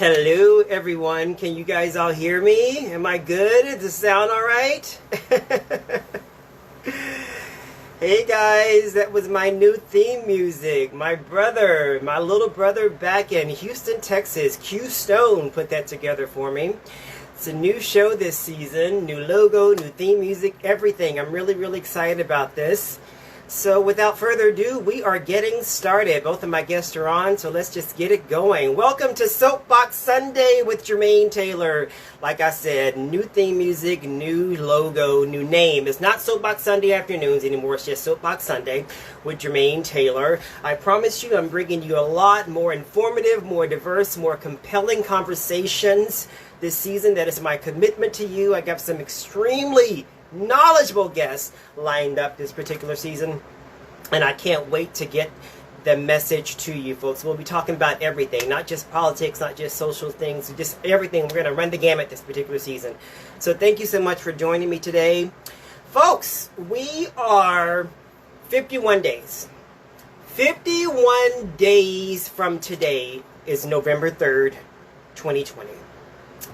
Hello, everyone. Can you guys all hear me? Am I good? Does it sound all right? Hey guys, that was my new theme music. My little brother back in Houston, Texas, Q Stone, put that together for me. It's a new show this season, new logo, new theme music, everything. I'm really excited about this. So without further ado, we are getting started. Both of my guests are on, so let's just get it going. Welcome to Soapbox Sunday with Jermaine Taylor. Like I said, new theme music, new logo, new name. It's not Soapbox Sunday afternoons anymore. It's just Soapbox Sunday with Jermaine Taylor. I promise you I'm bringing you a lot more informative, more diverse, more compelling conversations this season. That is my commitment to you. I got some extremely knowledgeable guests lined up this particular season, and I can't wait to get the message to you folks. We'll be talking about everything, not just politics, not just social things, just everything. We're going to run the gamut this particular season. So thank you so much for joining me today. Folks, we are 51 days. 51 days from today is November 3rd, 2020.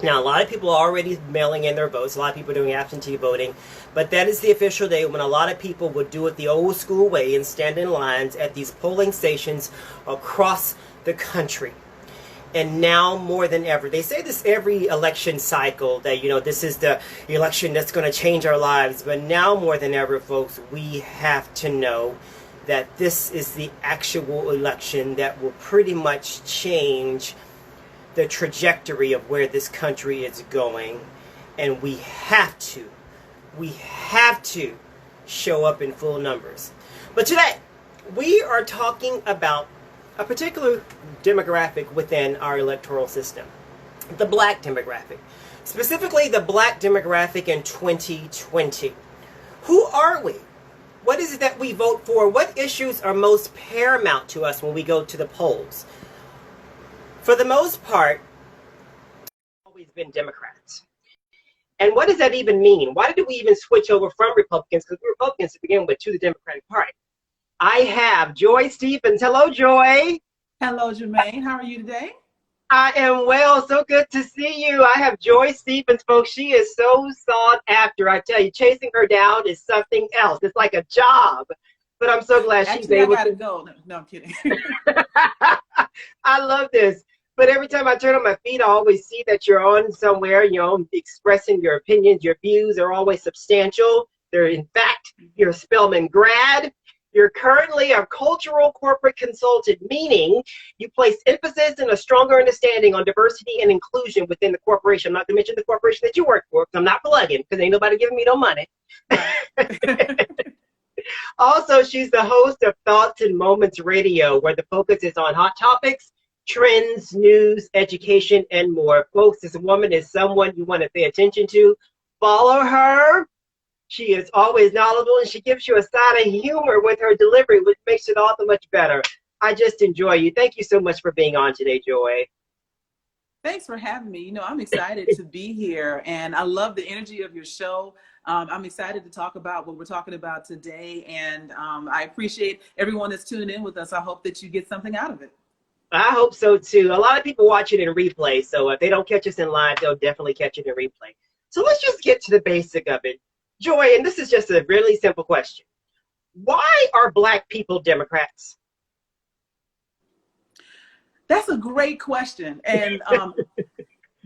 Now, a lot of people are already mailing in their votes. A lot of people are doing absentee voting. But that is the official day when a lot of people would do it the old school way and stand in lines at these polling stations across the country. And now more than ever, they say this every election cycle, that, you know, this is the election that's going to change our lives. But now more than ever, folks, we have to know that this is the actual election that will pretty much change the trajectory of where this country is going. And we have to show up in full numbers. But today, we are talking about a particular demographic within our electoral system, the Black demographic. Specifically, the Black demographic in 2020. Who are we? What is it that we vote for? What issues are most paramount to us when we go to the polls? For the most part, always been Democrats. And what does that even mean? Why did we even switch over from Republicans? Because we're Republicans to begin with, to the Democratic Party. I have Joy Stephens. Hello, Joy. Hello, Jermaine. How are you today? I am well. So good to see you. I have Joy Stephens, folks. She is so sought after. I tell you, chasing her down is something else. It's like a job. But I'm so glad she's able to. I gotta go. No, I'm kidding. I love this. But every time I turn on my feed, I always see that you're on somewhere, you know, expressing your opinions. Your views are always substantial. They're, in fact, you're a Spelman grad. You're currently a cultural corporate consultant, meaning you place emphasis and a stronger understanding on diversity and inclusion within the corporation. I'm not going to mention the corporation that you work for, because I'm not plugging, because ain't nobody giving me no money. Also, she's the host of Thoughts and Moments Radio, where the focus is on hot topics, trends, news, education, and more. Folks, this woman is someone you want to pay attention to. Follow her. She is always knowledgeable, and she gives you a side of humor with her delivery, which makes it all the much better. I just enjoy you. Thank you so much for being on today, Joy. Thanks for having me. You know, I'm excited to be here, and I love the energy of your show. I'm excited to talk about what we're talking about today, and I appreciate everyone that's tuning in with us. I hope that you get something out of it. I hope so, too. A lot of people watch it in replay, so if they don't catch us in live, they'll definitely catch it in replay. So let's just get to the basic of it. Joy, and this is just a really simple question. Why are Black people Democrats? That's a great question, and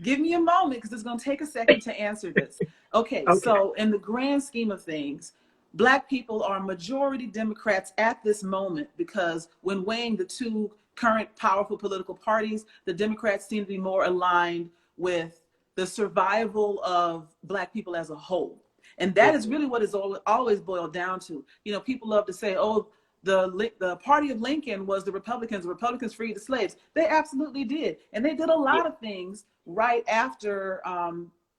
give me a moment, because it's going to take a second to answer this. Okay, so in the grand scheme of things, Black people are majority Democrats at this moment, because when weighing the two current powerful political parties, the Democrats seem to be more aligned with the survival of Black people as a whole. And that is really what it's always boiled down to. You know, people love to say, oh, the party of Lincoln was the Republicans freed the slaves. They absolutely did. And they did a lot of things right after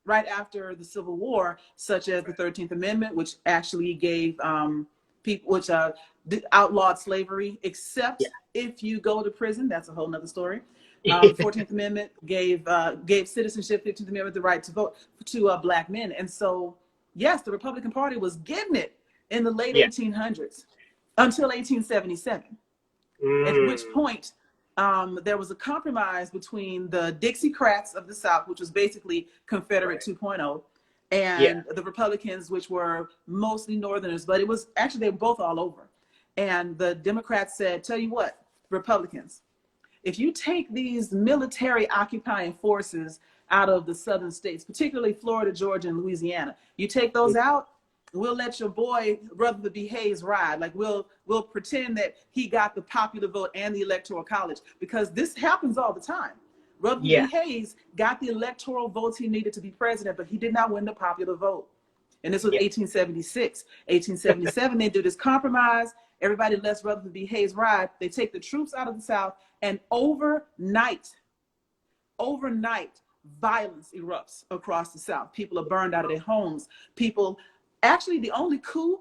the Civil War, such as the 13th Amendment, which actually gave outlawed slavery, except if you go to prison. That's a whole nother story. The 14th Amendment gave citizenship, 15th Amendment, the right to vote to Black men. And so, yes, the Republican Party was getting it in the late 1800s until 1877, at which point there was a compromise between the Dixiecrats of the South, which was basically Confederate 2.0, and the Republicans, which were mostly Northerners, but it was actually, they were both all over. And the Democrats said, tell you what, Republicans, if you take these military occupying forces out of the southern states, particularly Florida, Georgia, and Louisiana, you take those out, we'll let your boy Rutherford B. Hayes ride. Like we'll pretend that he got the popular vote and the electoral college, because this happens all the time. Rutherford B. Hayes got the electoral votes he needed to be president, but he did not win the popular vote. And this was 1876. 1877, they do this compromise. Everybody lets Rutherford B. Hayes ride. They take the troops out of the South, and overnight, violence erupts across the South. People are burned out of their homes. Actually, the only coup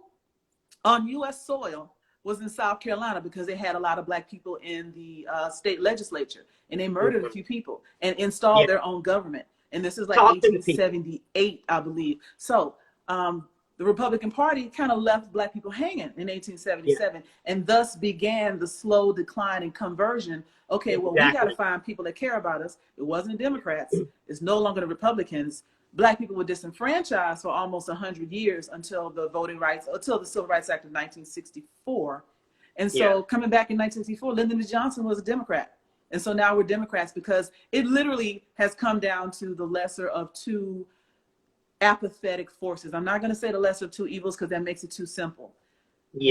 on U.S. soil was in South Carolina, because they had a lot of Black people in the state legislature, and they murdered a few people and installed their own government. And this is like 1878, I believe. So the Republican Party kind of left Black people hanging in 1877, and thus began the slow decline and conversion. Okay, well, we got to find people that care about us. It wasn't the Democrats. It's no longer the Republicans. Black people were disenfranchised for almost 100 years until the Civil Rights Act of 1964. And so coming back in 1964, Lyndon B. Johnson was a Democrat. And so now we're Democrats, because it literally has come down to the lesser of two apathetic forces. I'm not going to say the lesser of two evils, because that makes it too simple.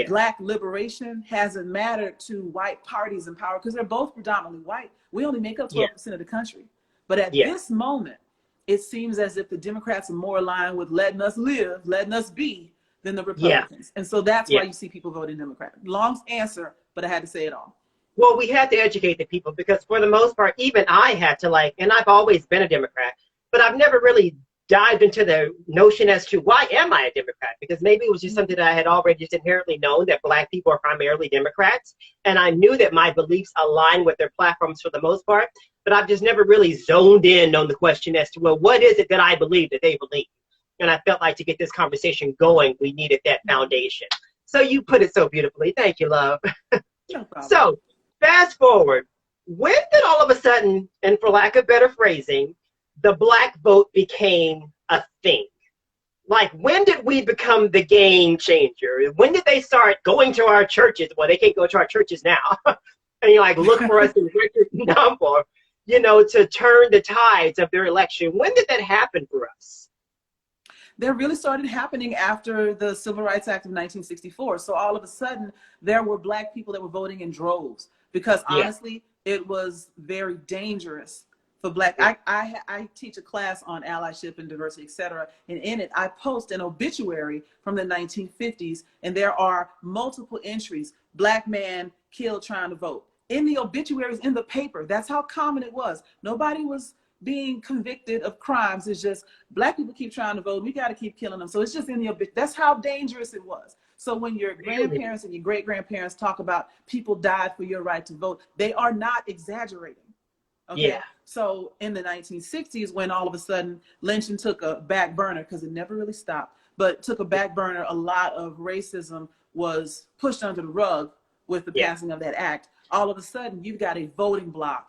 Black liberation hasn't mattered to white parties in power, because they're both predominantly white. We only make up 12% of the country. But at this moment, it seems as if the Democrats are more aligned with letting us live, letting us be, than the Republicans. And so that's why you see people voting Democrat. Long answer, but I had to say it all. Well, we had to educate the people, because for the most part, even I had to and I've always been a Democrat, but I've never really dived into the notion as to why am I a Democrat? Because maybe it was just something that I had already just inherently known, that Black people are primarily Democrats. And I knew that my beliefs align with their platforms for the most part, but I've just never really zoned in on the question as to, well, what is it that I believe that they believe? And I felt like to get this conversation going, we needed that foundation. So you put it so beautifully. Thank you, love. No problem. So fast forward, when did all of a sudden, and for lack of better phrasing, the Black vote became a thing? Like, when did we become the game changer? When did they start going to our churches? Well, they can't go to our churches now. And you're like, look for us in record number, to turn the tides of their election. When did that happen for us? That really started happening after the Civil Rights Act of 1964. So all of a sudden, there were Black people that were voting in droves, because honestly, it was very dangerous for Black. I teach a class on allyship and diversity, etc. And in it, I post an obituary from the 1950s, and there are multiple entries: Black man killed trying to vote. In the obituaries in the paper. That's how common it was. Nobody was being convicted of crimes. It's just Black people keep trying to vote. We got to keep killing them. So it's just in the obituary. That's how dangerous it was. So when your grandparents and your great-grandparents talk about people died for your right to vote, they are not exaggerating. Okay. So in the 1960s, when all of a sudden lynching took a back burner, because it never really stopped, but took a back burner, a lot of racism was pushed under the rug with the passing of that act. All of a sudden, you've got a voting bloc.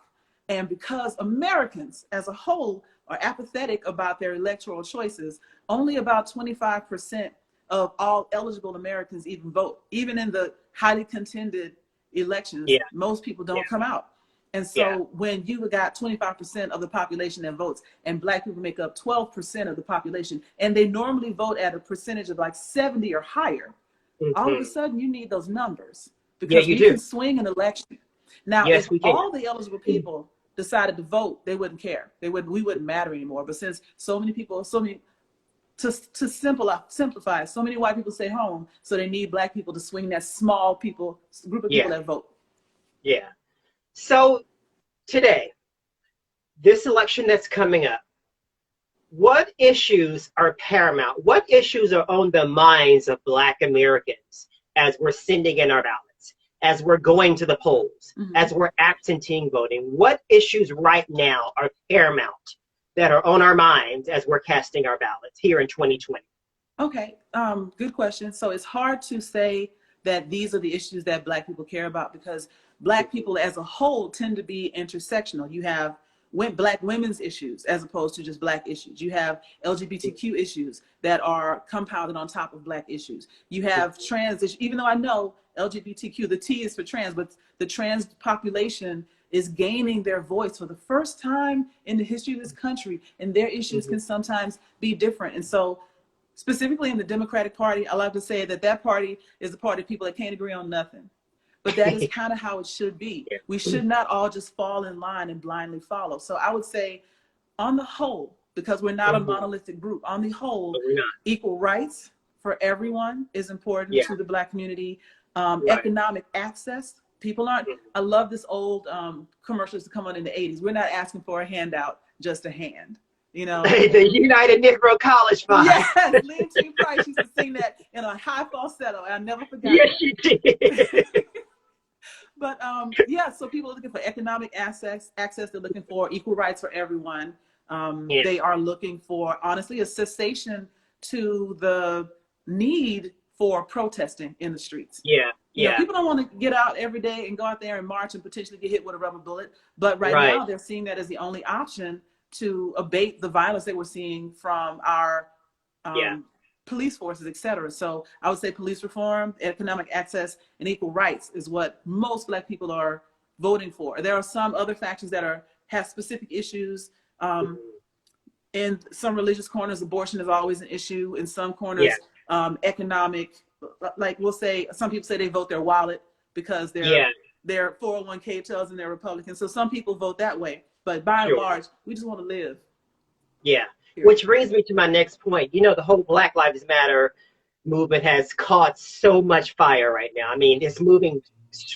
And because Americans as a whole are apathetic about their electoral choices, only about 25% of all eligible Americans even vote. Even in the highly contended elections, most people don't come out. And so when you got 25% of the population that votes, and Black people make up 12% of the population, and they normally vote at a percentage of like 70 or higher, all of a sudden you need those numbers, because we can swing an election. Now, if all the eligible people decided to vote, they wouldn't care. We wouldn't matter anymore. But since to simplify, so many white people stay home, so they need Black people to swing that small group of people that vote. Yeah. So today, this election that's coming up, what issues are paramount? What issues are on the minds of Black Americans as we're sending in our ballots, as we're going to the polls, as we're absentee voting? What issues right now are paramount that are on our minds as we're casting our ballots here in 2020? Okay, good question. So it's hard to say that these are the issues that Black people care about, because Black people as a whole tend to be intersectional. You have Black women's issues as opposed to just Black issues. You have LGBTQ issues that are compounded on top of Black issues. You have trans issues, even though I know LGBTQ, the T is for trans, but the trans population is gaining their voice for the first time in the history of this country, and their issues can sometimes be different. And so specifically in the Democratic Party, I love to say that that party is the party of people that can't agree on nothing. But that is kind of how it should be. We should not all just fall in line and blindly follow. So I would say, on the whole, because we're not a monolithic group, on the whole, equal rights for everyone is important to the Black community. Economic access. People aren't, I love this old commercials to come on in the 80s. We're not asking for a handout, just a hand. You know, the United Negro College Fund. Yes, Lynn T. Price used to sing that in a high falsetto. I never forgot. Yes, she did. But yeah, so people are looking for economic access. They're looking for equal rights for everyone. They are looking for, honestly, a cessation to the need for protesting in the streets. You know, people don't want to get out every day and go out there and march and potentially get hit with a rubber bullet. But right now, they're seeing that as the only option to abate the violence that we're seeing from our police forces, et cetera. So I would say police reform, economic access, and equal rights is what most Black people are voting for. There are some other factions that have specific issues. In some religious corners, abortion is always an issue. In some corners, economic, like we'll say, some people say they vote their wallet because their 401k tells them they're Republican. So some people vote that way. But by and large, we just want to live. Which brings me to my next point. You know, the whole Black Lives Matter movement has caught so much fire right now. I mean, it's moving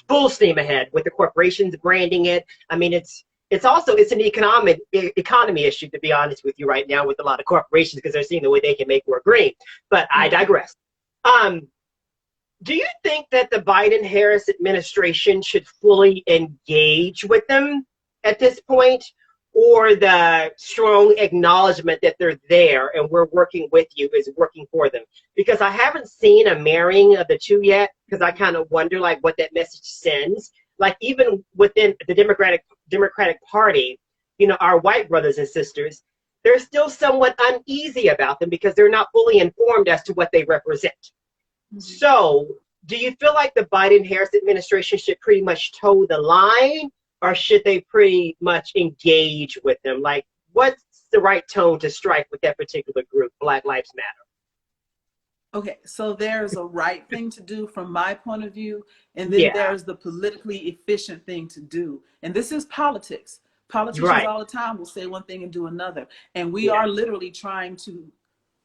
full steam ahead with the corporations branding it. I mean, it's an economy issue, to be honest with you, right now with a lot of corporations, because they're seeing the way they can make more green. But I digress. Do you think that the Biden-Harris administration should fully engage with them at this point, or the strong acknowledgement that they're there and we're working with you is working for them? Because I haven't seen a marrying of the two yet, because I kind of wonder like what that message sends. Like even within the Democratic Party, you know, our white brothers and sisters, they're still somewhat uneasy about them because they're not fully informed as to what they represent. So do you feel like the Biden-Harris administration should pretty much toe the line, or should they pretty much engage with them? Like, what's the right tone to strike with that particular group, Black Lives Matter? Okay, so there's a right thing to do from my point of view, and then there's the politically efficient thing to do. And this is politics. Politicians all the time will say one thing and do another. And we are literally trying to,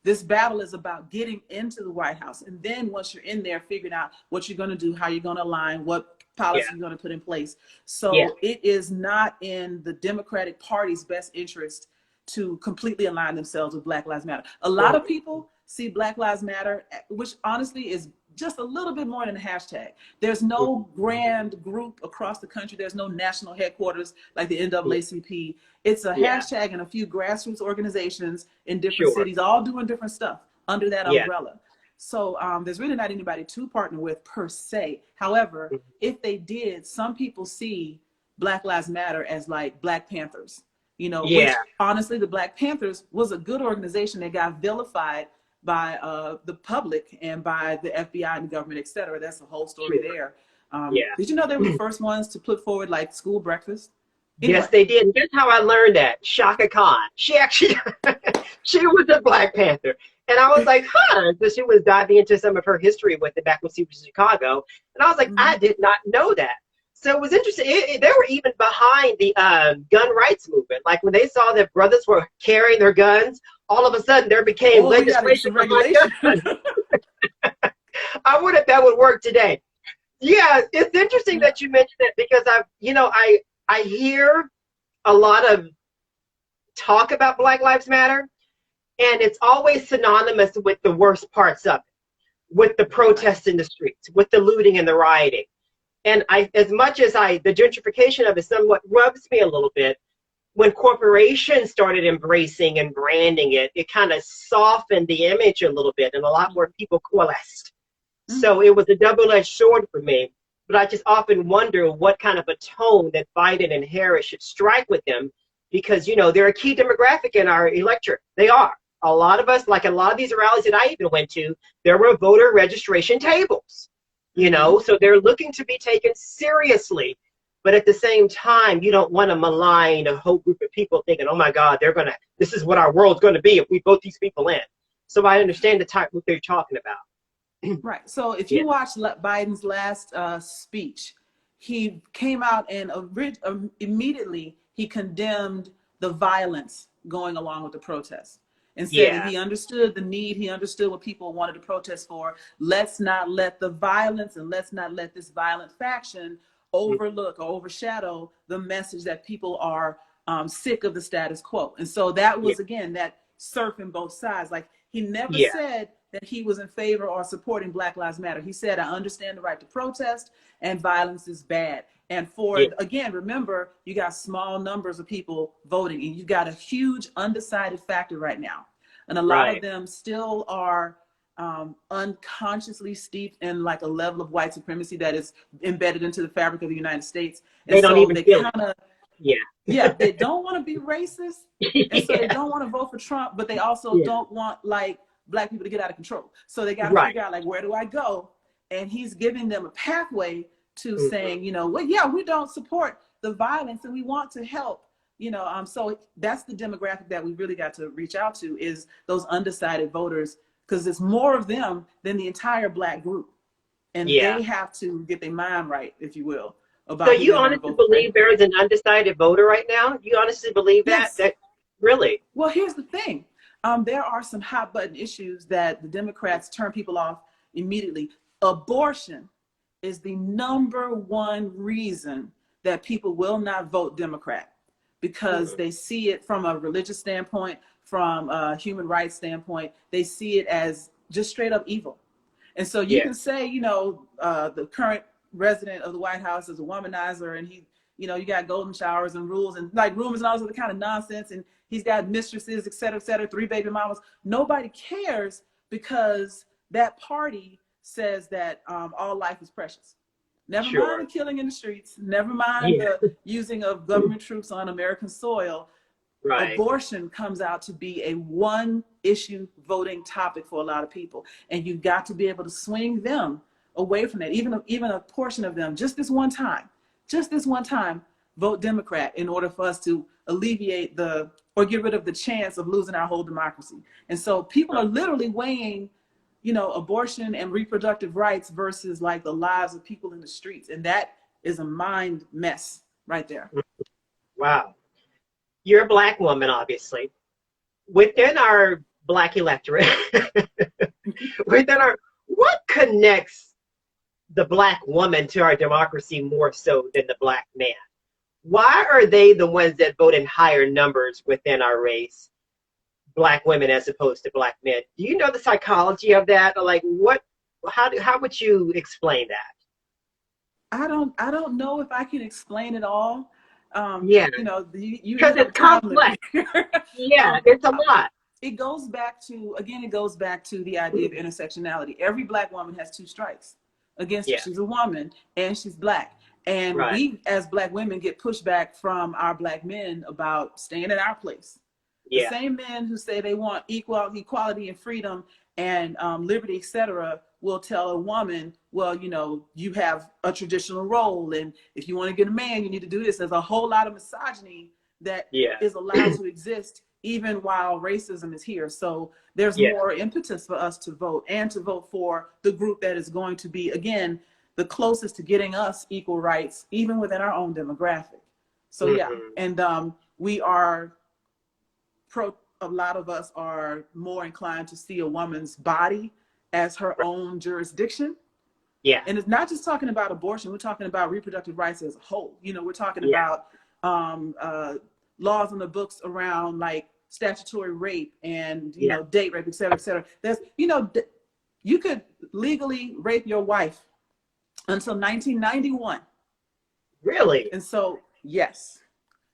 this battle is about getting into the White House. And then once you're in there, figuring out what you're going to do, how you're going to align, what policy you're going to put in place. So it is not in the Democratic Party's best interest to completely align themselves with Black Lives Matter. A lot of people see Black Lives Matter, which honestly is just a little bit more than a hashtag. There's no grand group across the country. There's no national headquarters like the NAACP. It's a hashtag and a few grassroots organizations in different cities, all doing different stuff under that umbrella. So there's really not anybody to partner with per se. However, if they did, some people see Black Lives Matter as like Black Panthers, you know, which honestly, the Black Panthers was a good organization that got vilified by the public and by the FBI and the government, et cetera. That's the whole story there. Did you know they were the first ones to put forward like school breakfast? Anyway. Yes, they did. And that's how I learned that. Shaka Khan. She actually, she was a Black Panther. And I was like, so she was diving into some of her history with it back when she was in Chicago. And I was like, I did not know that. So it was interesting. They were even behind the gun rights movement. Like when they saw that brothers were carrying their guns, all of a sudden there became legislation. I wonder if that would work today. Yeah, it's interesting that you mentioned that, because I hear a lot of talk about Black Lives Matter, and it's always synonymous with the worst parts of it, with the protests in the streets, with the looting and the rioting. And as much as the gentrification of it somewhat rubs me a little bit, when corporations started embracing and branding it, it kind of softened the image a little bit, and a lot more people coalesced So it was a double-edged sword for me. But I just often wonder what kind of a tone that Biden and Harris should strike with them, because, you know, they're a key demographic in our electorate. They are. A lot of us, like a lot of these rallies that I even went to, there were voter registration tables, you know, so they're looking to be taken seriously. But at the same time, you don't want to malign a whole group of people thinking, oh my God, this is what our world's going to be if we vote these people in. So I understand the type what they're talking about. Right. So if Yeah. you watch Biden's last speech, he came out and immediately he condemned the violence going along with the protests and said that Yeah. he understood the need. He understood what people wanted to protest for. Let's not let the violence and let's not let this violent faction overlook or overshadow the message that people are sick of the status quo. And so that Yeah. was, again, that surfing both sides. Like, he never Yeah. said that he was in favor or supporting Black Lives Matter. He said, I understand the right to protest and violence is bad. And Yeah. again, remember, you got small numbers of people voting and you've got a huge undecided factor right now. And a lot of them still are unconsciously steeped in like a level of white supremacy that is embedded into the fabric of the United States. And They don't so even they feel kind of, it. yeah, they don't want to be racist. And so they Yeah. don't want to vote for Trump, but they also Yeah. don't want like Black people to get out of control. So they got to Right. figure out like, where do I go? And he's giving them a pathway to saying, you know, well, yeah, we don't support the violence and we want to help, you know. So that's the demographic that we really got to reach out to, is those undecided voters, because there's more of them than the entire Black group. And Yeah. they have to get their mind right, if you will, about So who you they're going to honestly vote for. believe there is an undecided voter right now? You honestly believe that? Yes. That really? Well, here's the thing. There are some hot button issues that the Democrats turn people off immediately. Abortion is the #1 reason that people will not vote Democrat, because they see it from a religious standpoint, from a human rights standpoint. They see it as just straight up evil. And so you Yeah. can say, you know, the current resident of the White House is a womanizer, and he, you know, you got golden showers and rules and like rumors and all this other kind of nonsense. And he's got mistresses, et cetera, 3 baby mamas. Nobody cares, because that party says that all life is precious. Never mind the killing in the streets. Never mind Yeah. the using of government troops on American soil. Right. Abortion comes out to be a one issue voting topic for a lot of people. And you've got to be able to swing them away from that. Even a portion of them, just this one time, vote Democrat in order for us to alleviate or get rid of the chance of losing our whole democracy. And so people are literally weighing, you know, abortion and reproductive rights versus like the lives of people in the streets. And that is a mind mess right there. Wow. You're a Black woman, obviously. Within our Black electorate, what connects the Black woman to our democracy more so than the Black man? Why are they the ones that vote in higher numbers within our race, Black women as opposed to Black men? Do you know the psychology of that? Or like, how would you explain that? I don't know if I can explain it all. Yeah. You know, Because it's complex. Yeah, it's a lot. It goes back to the idea of intersectionality. Every Black woman has 2 strikes against her. She's a woman and she's Black. And we as Black women get pushback from our Black men about staying in our place. The same men who say they want equality and freedom and liberty, etc., will tell a woman, well, you know, you have a traditional role, and if you want to get a man, you need to do this. There's a whole lot of misogyny that is allowed to exist even while racism is here. So there's more impetus for us to vote, and to vote for the group that is going to be, again, the closest to getting us equal rights, even within our own demographic. So and we are a lot of us are more inclined to see a woman's body as her own jurisdiction. Yeah. And it's not just talking about abortion. We're talking about reproductive rights as a whole. You know, we're talking about laws on the books around like statutory rape and, you know, date rape, et cetera, et cetera. There's, you know, you could legally rape your wife until 1991. Really? And so, yes.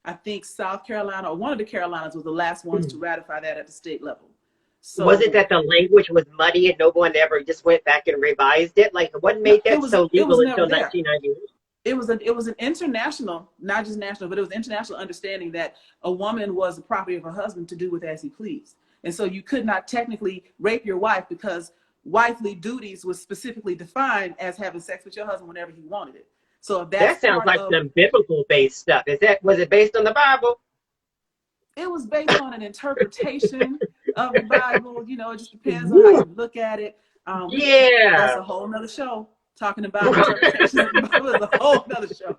I think South Carolina, or one of the Carolinas, was the last ones to ratify that at the state level. Was it So that the language was muddy and no one ever just went back and revised it? Like, what no, made that so it legal was never until there. 1991? It was an international, not just national, but it was international understanding that a woman was the property of her husband to do with as he pleased. And so you could not technically rape your wife because wifely duties was specifically defined as having sex with your husband whenever he wanted it. So if that's That sounds part like of, some biblical based stuff. Was it based on the Bible? it was based on an interpretation of the Bible. You know, it just depends on how you look at it. That's Yeah. a whole nother show. Talking about interpretations of the Bible is a whole nother show.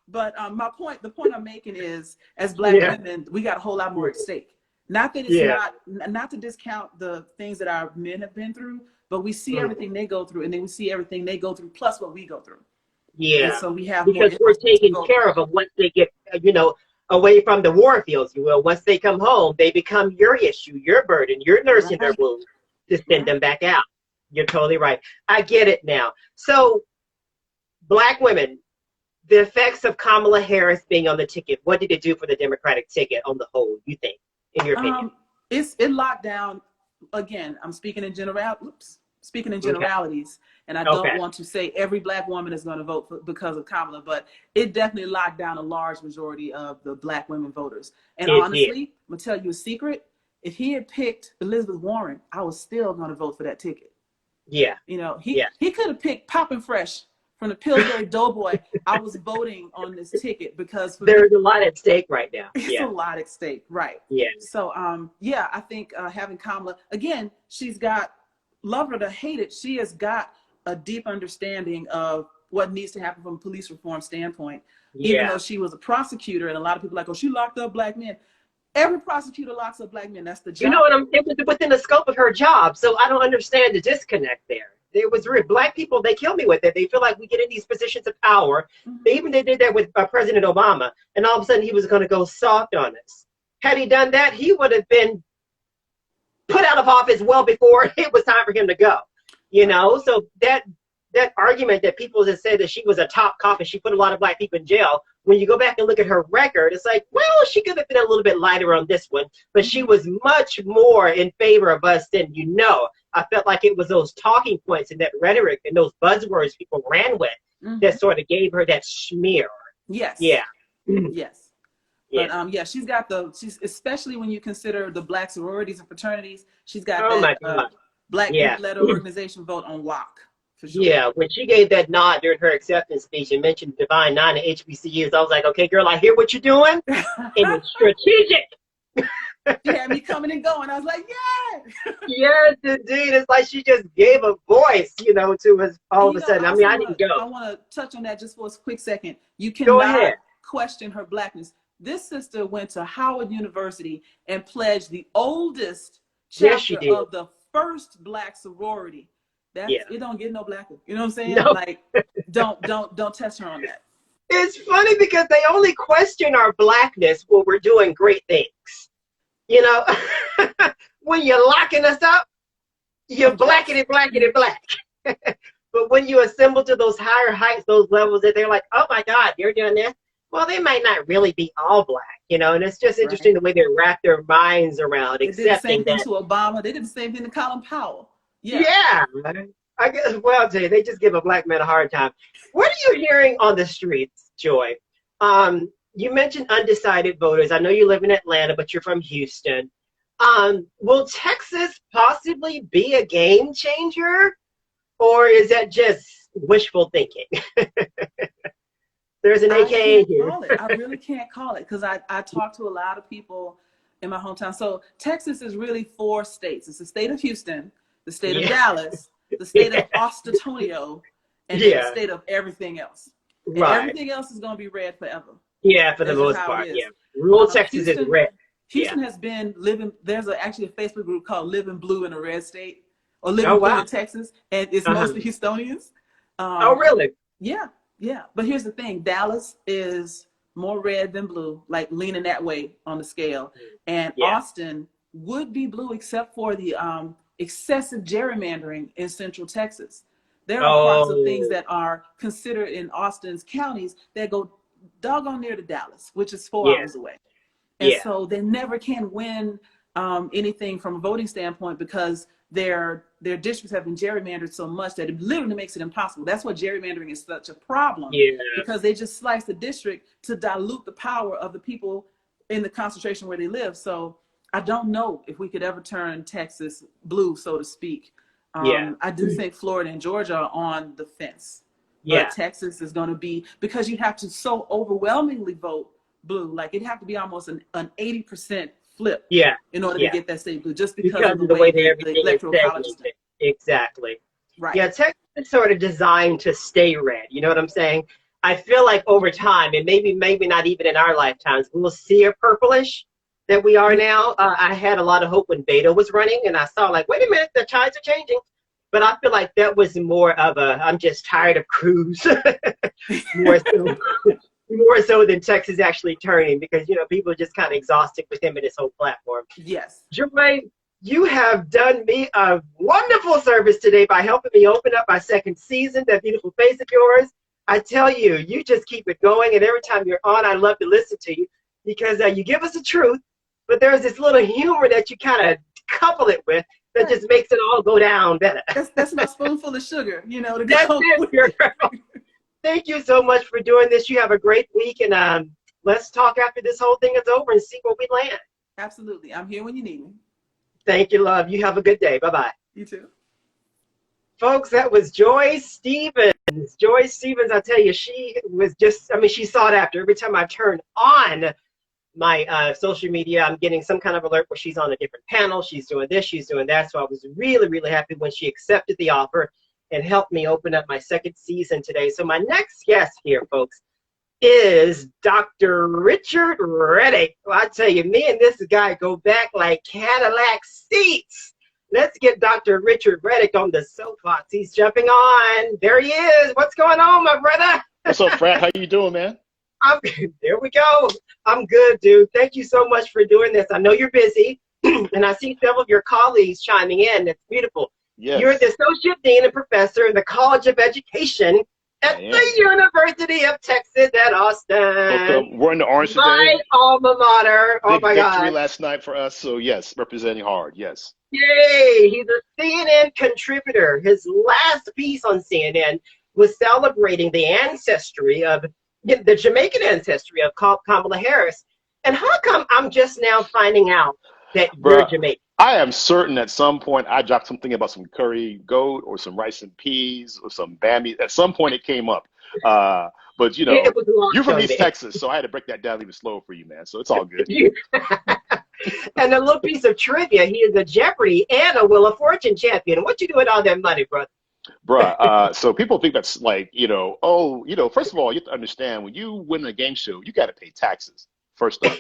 But the point I'm making is, as Black Yeah. women, we got a whole lot more at stake. Not that it's Yeah. not to discount the things that our men have been through, but we see everything they go through, and then we see everything they go through plus what we go through. And Yeah. so we have more Because we're interest to taking vote. care of them once they get, away from the war fields, you will. Once they come home, they become your issue, your burden. You're nursing their wounds to send them back out. You're totally right. I get it now. So, Black women, the effects of Kamala Harris being on the ticket, what did it do for the Democratic ticket on the whole, you think, in your opinion? It locked down, again, I'm speaking in generalities, and I don't want to say every Black woman is going to vote because of Kamala, but it definitely locked down a large majority of the Black women voters. And honestly, I'm going to tell you a secret. If he had picked Elizabeth Warren, I was still going to vote for that ticket. Yeah. You know, he could have picked Poppin' Fresh from the Pillsbury Doughboy. I was voting on this ticket because there's a lot at stake right now. It's a lot at stake, right? Yeah. So, I think having Kamala, again, she's got, love her to hate it, she has got a deep understanding of what needs to happen from a police reform standpoint. Even though she was a prosecutor, and a lot of people are like, oh, she locked up Black men. Every prosecutor locks up Black men. That's the job. You know what? It was within the scope of her job, so I don't understand the disconnect there. There was Black people, they kill me with it. They feel like we get in these positions of power. Even they did that with President Obama, and all of a sudden he was going to go soft on us. Had he done that, he would have been put out of office well before it was time for him to go. You know, so that argument that people just say that she was a top cop and she put a lot of Black people in jail, when you go back and look at her record, it's like, well, she could have been a little bit lighter on this one, but she was much more in favor of us than you know. I felt like it was those talking points and that rhetoric and those buzzwords people ran with that sort of gave her that smear. Yes. Yeah. Yes. But she's especially when you consider the Black sororities and fraternities, she's got that Black Electorate organization vote on lock. For sure. Yeah, when she gave that nod during her acceptance speech and mentioned Divine Nine and HBCUs, I was like, okay, girl, I hear what you're doing. And it's strategic. She had me coming and going. I was like, yeah. Yes, indeed. It's like she just gave a voice, to us all of a sudden. I mean, I didn't go. I want to touch on that just for a quick second. You cannot question her Blackness. This sister went to Howard University and pledged the oldest chapter of the first Black sorority. It don't get no blacker. You know what I'm saying? No. Like, don't test her on that. It's funny because they only question our Blackness when we're doing great things. You know, when you're locking us up, you're blackety black. But when you assemble to those higher heights, those levels that they're like, oh my God, you're doing this. Well, they might not really be all Black, and it's just interesting the way they wrap their minds around accepting that. They did the same thing to Obama. They did the same thing to Colin Powell. Yeah. I guess, well, Jay, they just give a Black man a hard time. What are you hearing on the streets, Joy? You mentioned undecided voters. I know you live in Atlanta, but you're from Houston. Will Texas possibly be a game changer? Or is that just wishful thinking? There's an AKA here. I really can't call it because I talk to a lot of people in my hometown. So Texas is really 4 states. It's the state of Houston, the state of Dallas, the state of Austatonio, and then the state of everything else. And everything else is going to be red forever. Yeah, for the most part, Rural Texas is red. Houston has been living, there's actually a Facebook group called Living Blue in a Red State, or Living Blue in Texas, and it's mostly Houstonians. Oh, really? Yeah. But here's the thing, Dallas is more red than blue, like leaning that way on the scale. And Austin would be blue except for the excessive gerrymandering in Central Texas. There are parts of things that are considered in Austin's counties that go doggone near to Dallas, which is 4 hours away. And so they never can win anything from a voting standpoint because their districts have been gerrymandered so much that it literally makes it impossible. That's why gerrymandering is such a problem, because they just slice the district to dilute the power of the people in the concentration where they live. So I don't know if we could ever turn Texas blue, so to speak. I do think Florida and Georgia are on the fence. But Texas is going to be, because you have to so overwhelmingly vote blue, like it'd have to be almost an 80% flip in order to get that state blue, just because of the way the electoral college is done. Exactly. Right. Yeah, Texas is sort of designed to stay red. You know what I'm saying? I feel like over time, and maybe not even in our lifetimes, we'll see a purplish that we are now. I had a lot of hope when Beto was running, and I saw like, wait a minute, the tides are changing. But I feel like that was more of a, I'm just tired of Cruz, more so than Texas actually turning, because, you know, people are just kind of exhausted with him and his whole platform. Yes. Jermaine, you have done me a wonderful service today by helping me open up my second season, that beautiful face of yours. I tell you, you just keep it going, and every time you're on, I love to listen to you, because you give us the truth, but there's this little humor that you kind of couple it with that just makes it all go down better. That's my spoonful of sugar, you know. That's it, girl. Thank you so much for doing this. You have a great week, and let's talk after this whole thing is over and see where we land. Absolutely. I'm here when you need me. Thank you, love. You have a good day. Bye-bye. You too. Folks, that was Joy Stevens. Joy Stevens, I tell you, she was just, I mean, she sought after. Every time I turn on my social media, I'm getting some kind of alert where she's on a different panel. She's doing this, she's doing that. So I was really, really happy when she accepted the offer and helped me open up my second season today. So my next guest here, folks, is Dr. Richard Reddick. Well, I tell you, me and this guy go back like Cadillac seats. Let's get Dr. Richard Reddick on the soapbox. He's jumping on. There he is. What's going on, my brother? What's up, Frat? How you doing, man? There we go. I'm good, dude. Thank you so much for doing this. I know you're busy, and I see several of your colleagues chiming in. It's beautiful. Yes. You're the Associate Dean and Professor in the College of Education at the University of Texas at Austin. We're in the orange today. My alma mater. Oh, my God. Victory last night for us, so yes, representing hard, yes. Yay! He's a CNN contributor. His last piece on CNN was celebrating the ancestry of, the Jamaican ancestry of Kamala Harris. And how come I'm just now finding out that you're Jamaican? I am certain at some point I dropped something about some curry goat or some rice and peas or some bambi. At some point it came up. But, you know, you're from East Texas, so I had to break that down even slower for you, man. So it's all good. And a little piece of trivia, he is a Jeopardy and a Wheel of Fortune champion. What you do with all that money, brother? Bruh, so people think that's like, you know, oh, you know, first of all, you have to understand when you win a game show, you got to pay taxes. First up.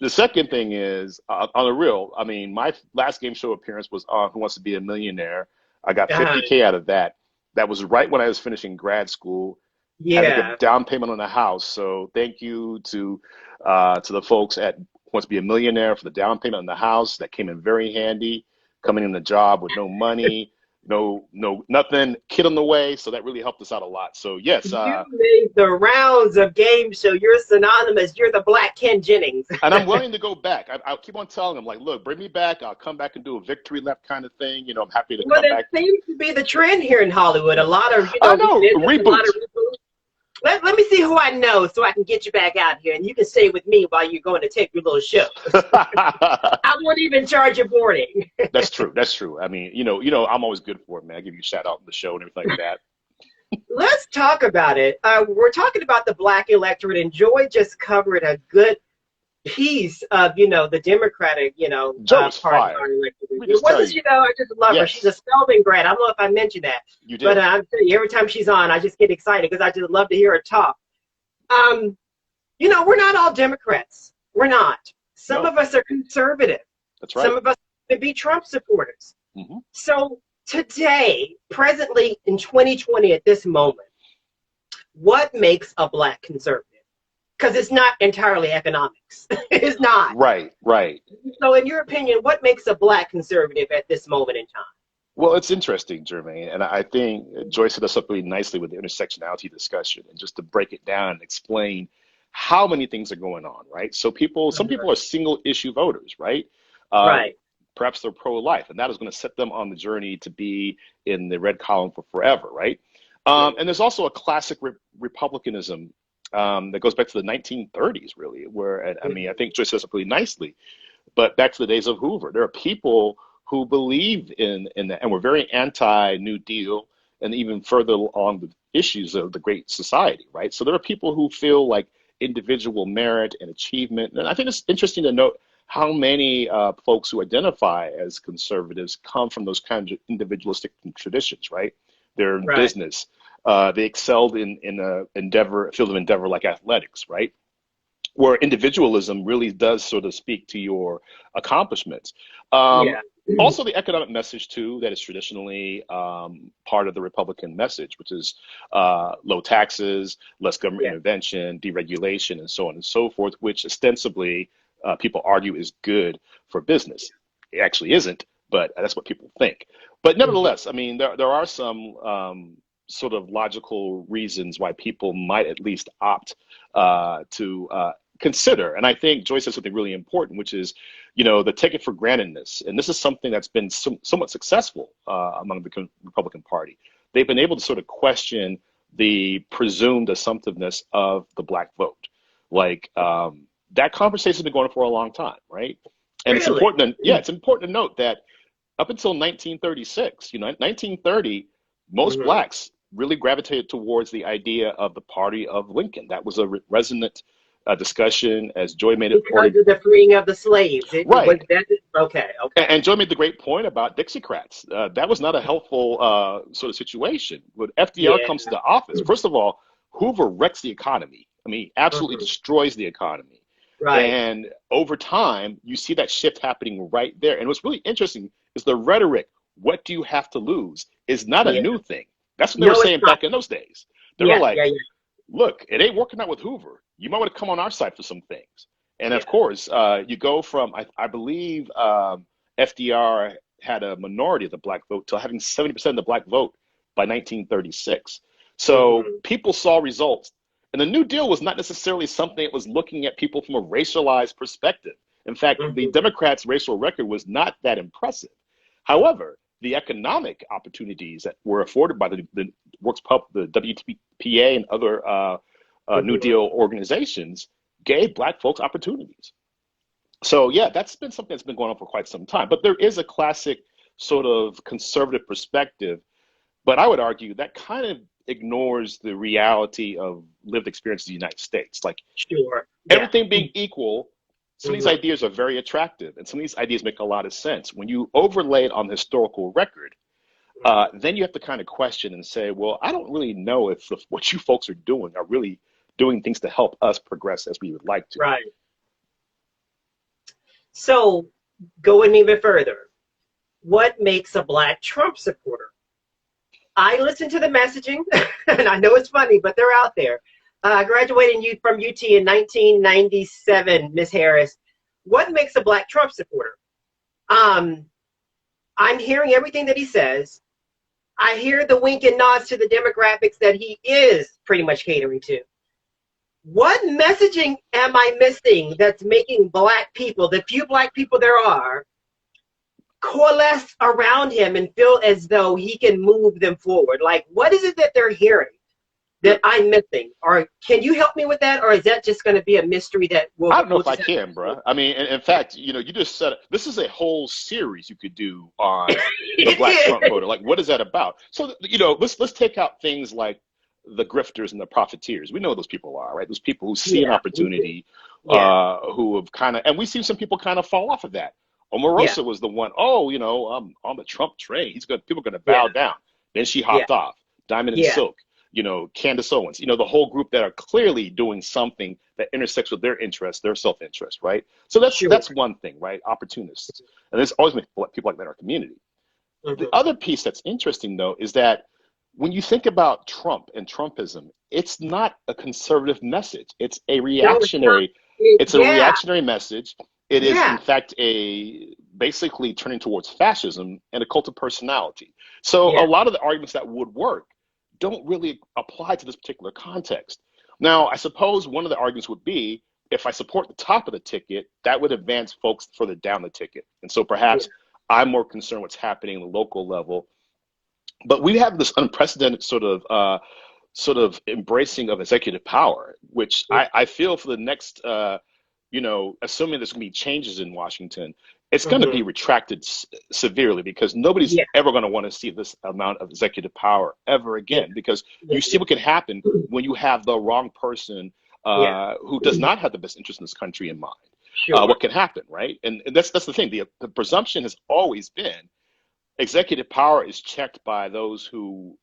The second thing is, on the real, I mean, my last game show appearance was on Who Wants to Be a Millionaire. I got $50K out of that. That was right when I was finishing grad school. Yeah. Had to get down payment on a house. So thank you to the folks at Who Wants to Be a Millionaire for the down payment on the house. That came in very handy. Coming in the job with no money. No, nothing, kid on the way. So that really helped us out a lot. So yes. You made the rounds of game show. You're synonymous. You're the Black Ken Jennings. And I'm willing to go back. I'll keep on telling them, like, look, bring me back. I'll come back and do a victory lap kind of thing. You know, I'm happy to come back. Well, that seems to be the trend here in Hollywood. A lot of, reboots. Let me see who I know so I can get you back out here, and you can stay with me while you're going to take your little show. I won't even charge you boarding. That's true. That's true. I mean, you know, I'm always good for it, man. I give you a shout out on the show and everything like that. Let's talk about it. We're talking about the Black Electorate, and Joy just covered a good piece of, you know, the Democratic, you know, Joy's party. You know, I just love her. She's a Spelman grad. I don't know if I mentioned that. You did. But I'm telling you, every time she's on, I just get excited because I just love to hear her talk. You know, we're not all Democrats. We're not. Some of us are conservative. That's right. Some of us could be Trump supporters. Mm-hmm. So today, presently in 2020 at this moment, what makes a Black conservative? Because it's not entirely economics. It's not. Right. So in your opinion, what makes a Black conservative at this moment in time? Well, it's interesting, Jermaine, and I think Joyce set us up really nicely with the intersectionality discussion, and just to break it down and explain how many things are going on, right? So some people are single issue voters, right? Right. Perhaps they're pro-life, and that is going to set them on the journey to be in the red column for forever, right? And there's also a classic republicanism that goes back to the 1930s, really, where, and I mean, I think Joyce says it really nicely, but back to the days of Hoover. There are people who believe in that, and were very anti-New Deal, and even further along the issues of the Great Society, right? So there are people who feel like individual merit and achievement, and I think it's interesting to note how many folks who identify as conservatives come from those kinds of individualistic traditions, right? They're in business. They excelled in a field of endeavor like athletics, right? Where individualism really does sort of speak to your accomplishments. Also, the economic message, too, that is traditionally part of the Republican message, which is low taxes, less government intervention, deregulation, and so on and so forth, which ostensibly people argue is good for business. It actually isn't, but that's what people think. But nevertheless, I mean, there are some sort of logical reasons why people might at least opt to consider. And I think Joyce said something really important, which is, you know, the take it for grantedness. And this is something that's been somewhat successful among the Republican Party. They've been able to sort of question the presumed assumptiveness of the Black vote. Like, that conversation has been going on for a long time, right? And it's important to, it's important to note that up until 1936, you know, 1930, most Blacks really gravitated towards the idea of the party of Lincoln. That was a resonant discussion, as Joy made it. Because of the freeing of the slaves. Okay. And Joy made the great point about Dixiecrats. That was not a helpful sort of situation. When FDR comes to the office, first of all, Hoover wrecks the economy. I mean, absolutely destroys the economy. Right. And over time, you see that shift happening right there. And what's really interesting is the rhetoric, what do you have to lose, is not a new thing. That's what they were saying back in those days. They were like, look, it ain't working out with Hoover. You might want to come on our side for some things. And of course, you go from, I believe FDR had a minority of the Black vote to having 70% of the Black vote by 1936. So people saw results. And the New Deal was not necessarily something that was looking at people from a racialized perspective. In fact, the Democrats' racial record was not that impressive. However, the economic opportunities that were afforded by the WTPA and other New Deal organizations gave Black folks opportunities. So yeah, that's been something that's been going on for quite some time. But there is a classic sort of conservative perspective, but I would argue that kind of ignores the reality of lived experience in the United States. Like, everything being equal, some of these ideas are very attractive, and some of these ideas make a lot of sense. When you overlay it on the historical record, then you have to kind of question and say, well, I don't really know if what you folks are really doing things to help us progress as we would like to. Right. So, going even further, what makes a Black Trump supporter? I listen to the messaging, and I know it's funny, but they're out there. Graduating from UT in 1997, Miss Harris. What makes a Black Trump supporter? I'm hearing everything that he says. I hear the wink and nods to the demographics that he is pretty much catering to. What messaging am I missing that's making Black people, the few Black people there are, coalesce around him and feel as though he can move them forward? Like, what is it that they're hearing that I'm missing? Or can you help me with that? Or is that just going to be a mystery that will... I don't know if I can, bro. I mean, in fact, you know, you just said, this is a whole series you could do on the Black Trump voter. Like, what is that about? So, you know, let's take out things like the grifters and the profiteers. We know what those people are, right? Those people who see an opportunity, who have kind of, and we see some people kind of fall off of that. Omarosa was the one, you know, on the Trump train. People are going to bow down. Then she hopped off. Diamond and Silk, you know, Candace Owens, you know, the whole group that are clearly doing something that intersects with their interests, their self-interest, right? So that's one thing, right? Opportunists. And there's always been people like that in our community. The other piece that's interesting, though, is that when you think about Trump and Trumpism, it's not a conservative message. It's a reactionary. It's a reactionary message. It is, in fact, basically turning towards fascism and a cult of personality. So a lot of the arguments that would work don't really apply to this particular context. Now, I suppose one of the arguments would be if I support the top of the ticket, that would advance folks further down the ticket. And so perhaps I'm more concerned what's happening at the local level. But we have this unprecedented sort of embracing of executive power, which I feel for the next, assuming there's going to be changes in Washington, it's going to be retracted severely, because nobody's ever going to want to see this amount of executive power ever again, because you see what can happen when you have the wrong person who does not have the best interest in this country in mind. What can happen, right? And that's the thing. The presumption has always been executive power is checked by those who,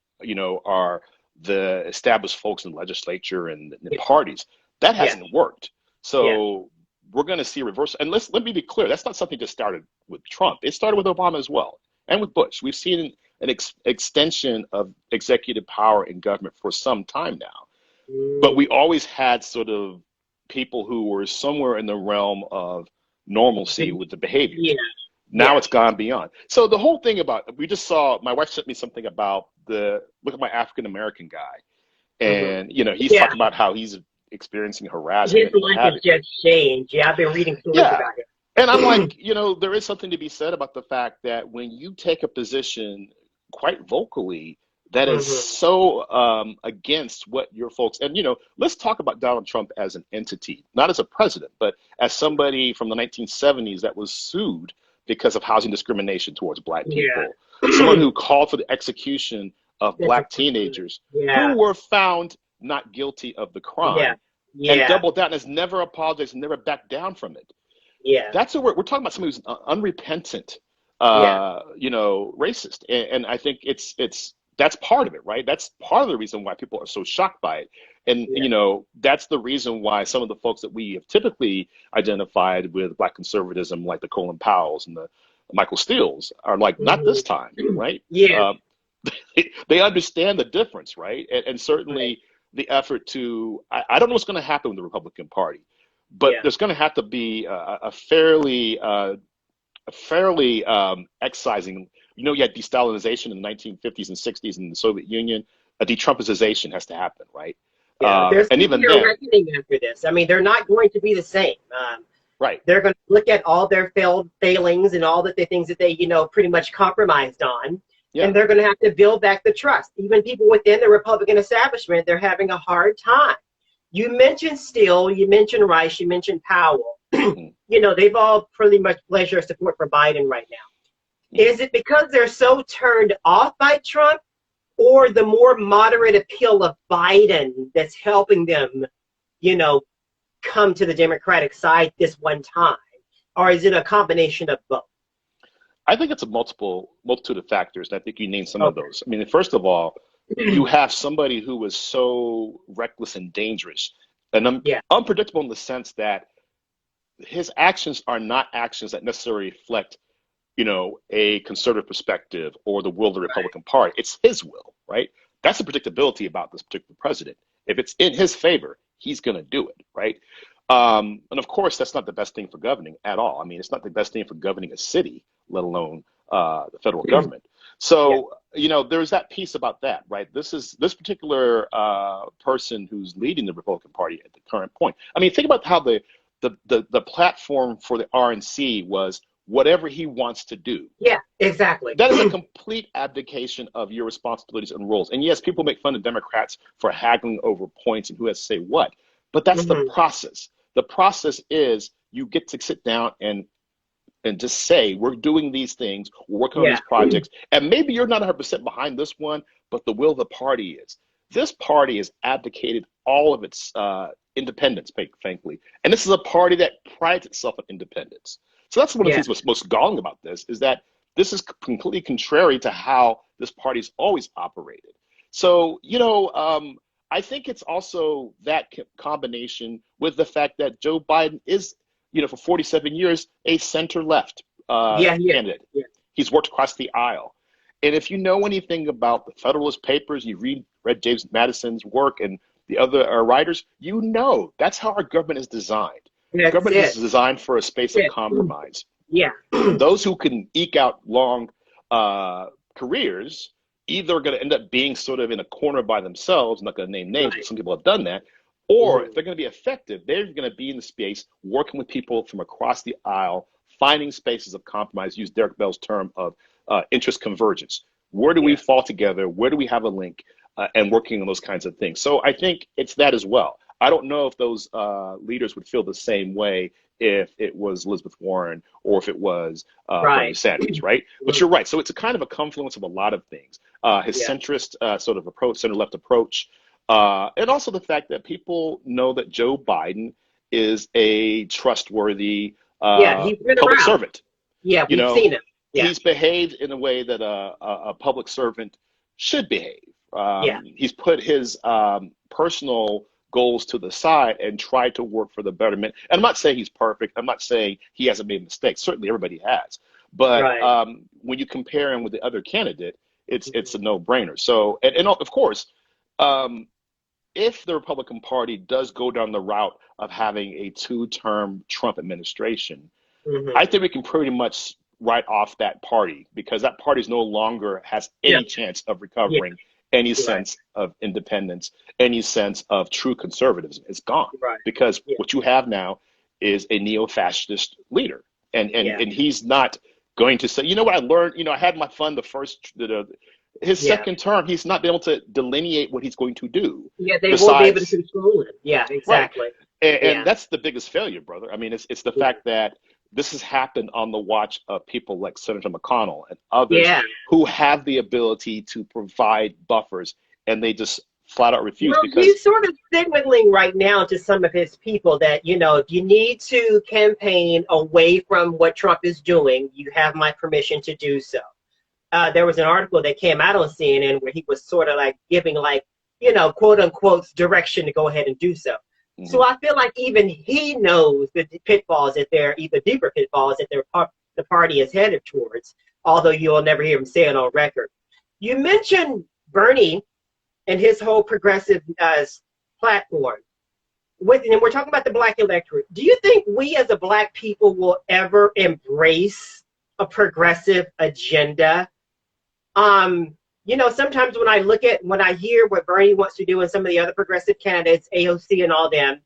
are the established folks in the legislature and the parties. That hasn't worked. So we're going to see a reversal. And let me be clear, that's not something that started with Trump. It started with Obama as well, and with Bush. We've seen an extension of executive power in government for some time now. But we always had sort of people who were somewhere in the realm of normalcy with the behavior. Now it's gone beyond. So the whole thing about, we just saw, my wife sent me something about look at my African-American guy. And, he's talking about how he's experiencing harassment. His life has just changed. I've been reading stories about it. And I'm like, there is something to be said about the fact that when you take a position quite vocally that is so against what your folks, and, let's talk about Donald Trump as an entity, not as a president, but as somebody from the 1970s that was sued because of housing discrimination towards Black people. Someone who called for the execution of Black teenagers who were found not guilty of the crime, and doubled down, and has never apologized, never backed down from it. That's what we're talking about, somebody who's unrepentant, racist. And I think that's part of it, right? That's part of the reason why people are so shocked by it. And, that's the reason why some of the folks that we have typically identified with Black conservatism, like the Colin Powells and the Michael Steeles, are like, not this time, right? They understand the difference, right? And certainly the effort to, I don't know what's going to happen with the Republican Party, but there's going to have to be a fairly excising. You had de-Stalinization in the 1950s and 60s in the Soviet Union. A de-Trumpization has to happen, right? There's and even then, reckoning after this. I mean, they're not going to be the same. They're going to look at all their failings and all the things that they, pretty much compromised on. And they're going to have to build back the trust. Even people within the Republican establishment, they're having a hard time. You mentioned Steele, you mentioned Rice, you mentioned Powell. They've all pretty much pledged their support for Biden right now. Is it because they're so turned off by Trump, or the more moderate appeal of Biden that's helping them, come to the Democratic side this one time? Or is it a combination of both? I think it's a multitude of factors. And I think you named some of those. I mean, first of all, you have somebody who was so reckless and dangerous and unpredictable in the sense that his actions are not actions that necessarily reflect, a conservative perspective or the will of the Republican Party. It's his will, right? That's the predictability about this particular president. If it's in his favor, he's going to do it, right? And of course, that's not the best thing for governing at all. I mean, it's not the best thing for governing a city, let alone the federal government. So, there's that piece about that, right? This particular person who's leading the Republican Party at the current point. I mean, think about how the platform for the RNC was whatever he wants to do. Yeah, exactly. That is a complete abdication of your responsibilities and roles. And yes, people make fun of Democrats for haggling over points and who has to say what, but that's the process. The process is you get to sit down and just say, we're doing these things, we're working on these projects, and maybe you're not 100% behind this one, but the will of the party is. This party has abdicated all of its independence, frankly. And this is a party that prides itself on independence. So that's one of the things that's most galling about this, is that this is completely contrary to how this party's always operated. So, I think it's also that combination with the fact that Joe Biden is, for 47 years, a center-left candidate. He's worked across the aisle. And if you know anything about the Federalist Papers, you read James Madison's work and the other writers, that's how our government is designed. Government is designed for a space of compromise. Those who can eke out long careers either are going to end up being sort of in a corner by themselves, I'm not going to name names, but some people have done that, Or if they're going to be effective, they're going to be in the space working with people from across the aisle, finding spaces of compromise, use Derek Bell's term of interest convergence. Where do we fall together? Where do we have a link? And working on those kinds of things. So I think it's that as well. I don't know if those leaders would feel the same way if it was Elizabeth Warren or if it was Bernie Sanders, right? But you're right. So it's a kind of a confluence of a lot of things. His centrist sort of approach, center-left approach, and also the fact that people know that Joe Biden is a trustworthy public servant. Yeah, we've seen him. Yeah. He's behaved in a way that a public servant should behave. He's put his personal goals to the side and tried to work for the betterment. And I'm not saying he's perfect. I'm not saying he hasn't made mistakes. Certainly everybody has. But when you compare him with the other candidate, it's a no-brainer. So, and of course, if the Republican Party does go down the route of having a two-term Trump administration, I think we can pretty much write off that party because that party no longer has any chance of recovering any sense of independence, any sense of true conservatism. It's gone because what you have now is a neo-fascist leader. And he's not going to say, you know what I learned, I had my fun his second term, he's not been able to delineate what he's going to do. Yeah, they won't be able to control it. Yeah, exactly. Right. And that's the biggest failure, brother. I mean, it's the fact that this has happened on the watch of people like Senator McConnell and others who have the ability to provide buffers, and they just flat out refuse. Because he's sort of signaling right now to some of his people that, if you need to campaign away from what Trump is doing, you have my permission to do so. There was an article that came out on CNN where he was sort of like giving quote unquote direction to go ahead and do so. So I feel like even he knows the pitfalls that the deeper pitfalls that the party is headed towards, although you'll never hear him say it on record. You mentioned Bernie and his whole progressive platform. And we're talking about the Black electorate. Do you think we as a Black people will ever embrace a progressive agenda? Sometimes when I hear what Bernie wants to do and some of the other progressive candidates, AOC and all them,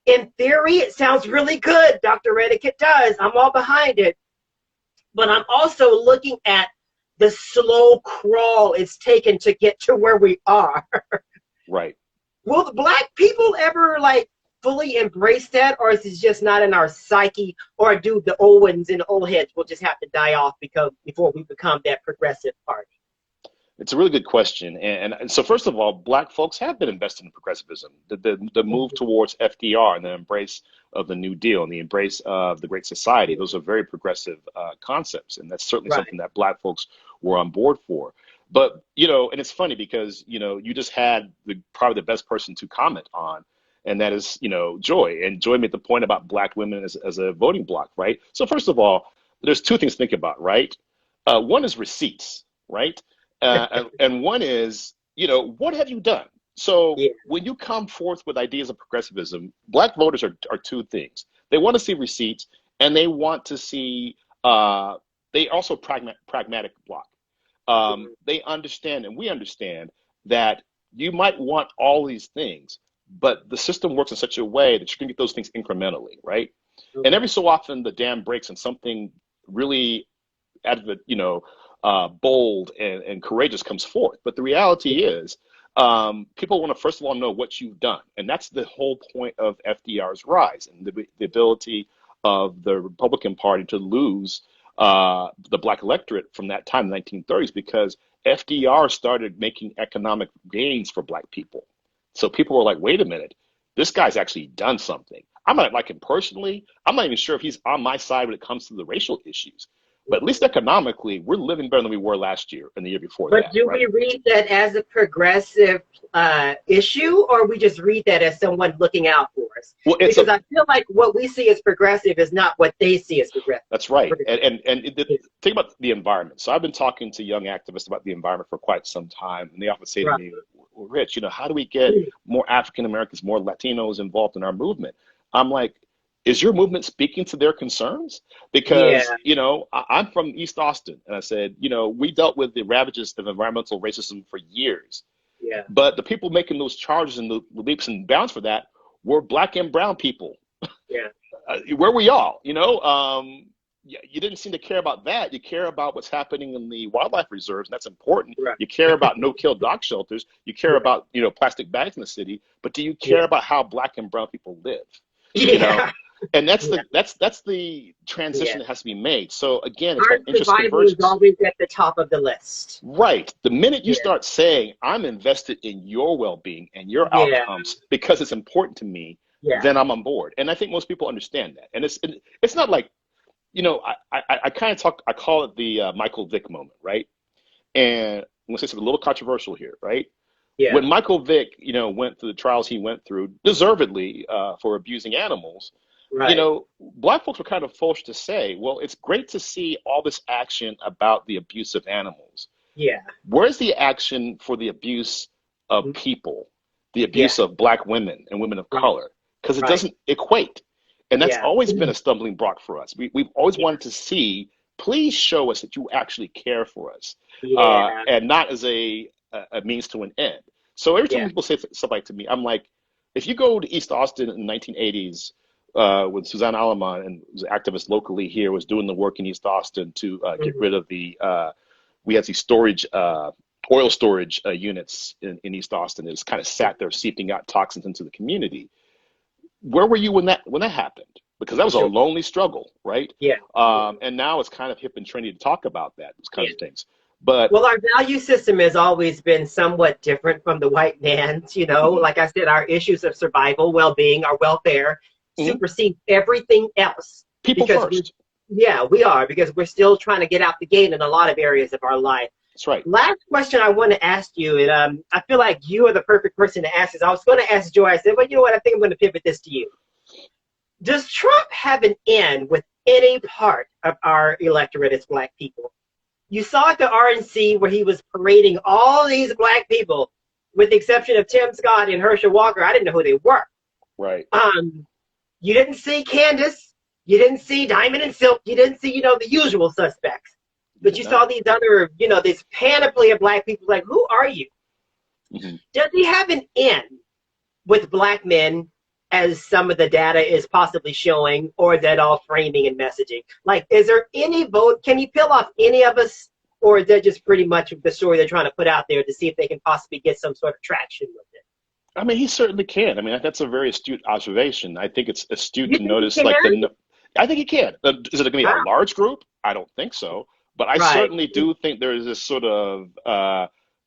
in theory, it sounds really good. Dr. Reddick, it does. I'm all behind it. But I'm also looking at the slow crawl it's taken to get to where we are. Right. Will the Black people ever fully embrace that, or is it just not in our psyche, or do the old ones and the old heads will just have to die off before we become that progressive party? It's a really good question. And so first of all, Black folks have been invested in progressivism. The move towards FDR and the embrace of the New Deal and the embrace of the Great Society, those are very progressive concepts. And that's certainly something that Black folks were on board for. But, and it's funny because, you just had probably the best person to comment on, and that is, Joy. And Joy made the point about Black women as a voting bloc, right? So first of all, there's two things to think about, right? One is receipts, right? And one is, what have you done? So when you come forth with ideas of progressivism, Black voters are two things. They want to see receipts, and they want to see, they also pragmatic bloc. They understand, and we understand, that you might want all these things, but the system works in such a way that you can get those things incrementally, right? And every so often the dam breaks and something really bold and courageous comes forth. But the reality is people want to, first of all, know what you've done. And that's the whole point of FDR's rise and the ability of the Republican Party to lose the Black electorate from that time, the 1930s, because FDR started making economic gains for Black people. So people were like, wait a minute, this guy's actually done something. I might like him personally. I'm not even sure if he's on my side when it comes to the racial issues. But at least economically, we're living better than we were last year and the year before that. But do we read that as a progressive issue, or we just read that as someone looking out for us? Well, because I feel like what we see as progressive is not what they see as progressive. That's right. And think about the environment. So I've been talking to young activists about the environment for quite some time. And they often say to me, well, Rich, how do we get more African Americans, more Latinos involved in our movement? I'm like, is your movement speaking to their concerns? Because, I'm from East Austin, and I said, we dealt with the ravages of environmental racism for years. Yeah. But the people making those charges and the leaps and bounds for that were black and brown people. Yeah. Where were y'all? You didn't seem to care about that. You care about what's happening in the wildlife reserves, and that's important. Right. You care about no-kill dog shelters. You care about, plastic bags in the city, but do you care about how black and brown people live? And that's the transition that has to be made. So again, it's Our about interest survival is convergence. always at the top of the list. Right. The minute you start saying, I'm invested in your well-being and your outcomes because it's important to me, then I'm on board. And I think most people understand that. And it's not like, I call it the Michael Vick moment, right? And I'm going to say something a little controversial here, right? Yeah. When Michael Vick, went through the trials he went through, deservedly for abusing animals, Right. Black folks were kind of forced to say, well, it's great to see all this action about the abuse of animals. Yeah. Where's the action for the abuse of people, the abuse of Black women and women of color? Because it doesn't equate. And that's always been a stumbling block for us. We've always wanted to see, please show us that you actually care for us, and not as a means to an end. So every time people say stuff like to me, I'm like, if you go to East Austin in the 1980s, when Suzanne Alaman, and was an activist locally here, was doing the work in East Austin to get rid of we had these storage, oil storage units in East Austin. It was kind of sat there seeping out toxins into the community. Where were you when that happened? Because that was a lonely struggle, right? Yeah. And now it's kind of hip and trendy to talk about those kinds of things. But well, our value system has always been somewhat different from the white man's. Like I said, our issues of survival, well-being, our welfare supersede everything else. People first. We are, because we're still trying to get out the gate in a lot of areas of our life. That's right. Last question I want to ask you, and I feel like you are the perfect person to ask this. I was going to ask Joy. I said, well, you know what? I think I'm going to pivot this to you. Does Trump have an end with any part of our electorate as Black people? You saw at the RNC where he was parading all these Black people, with the exception of Tim Scott and Herschel Walker. I didn't know who they were. Right. You didn't see Candace. You didn't see Diamond and Silk. You didn't see, the usual suspects. But you saw these other, this panoply of Black people. Like, who are you? Does he have an end with Black men, as some of the data is possibly showing, or is that all framing and messaging? Like, is there any vote? Can you peel off any of us, or is that just pretty much the story they're trying to put out there to see if they can possibly get some sort of traction with it? I mean, he certainly can. I mean, that's a very astute observation. I think it's astute to notice, I think he can. Is it going to be a large group? I don't think so. But I certainly do think there is this sort of